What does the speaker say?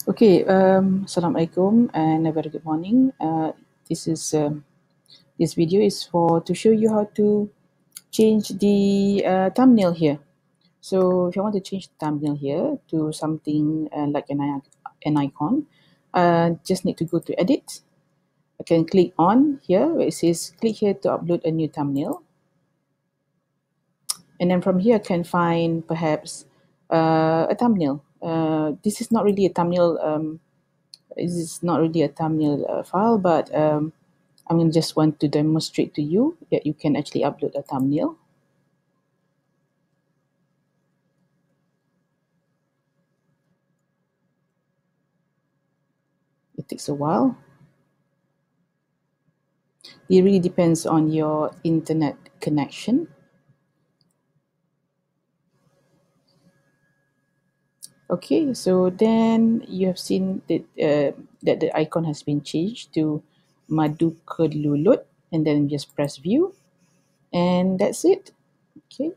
Okay, Assalamualaikum and a very good morning. This video is to show you how to change the thumbnail here. So if you want to change the thumbnail here to something like an icon, just need to go to edit. I can click on here where it says click here to upload a new thumbnail. And then from here I can find perhaps a thumbnail. This is not really a thumbnail. This is not really a thumbnail file, but I'm just want to demonstrate to you that you can actually upload a thumbnail. It takes a while. It really depends on your internet connection. Okay, so then you have seen that the icon has been changed to Madu Kelulut, and then just press view, and that's it. Okay.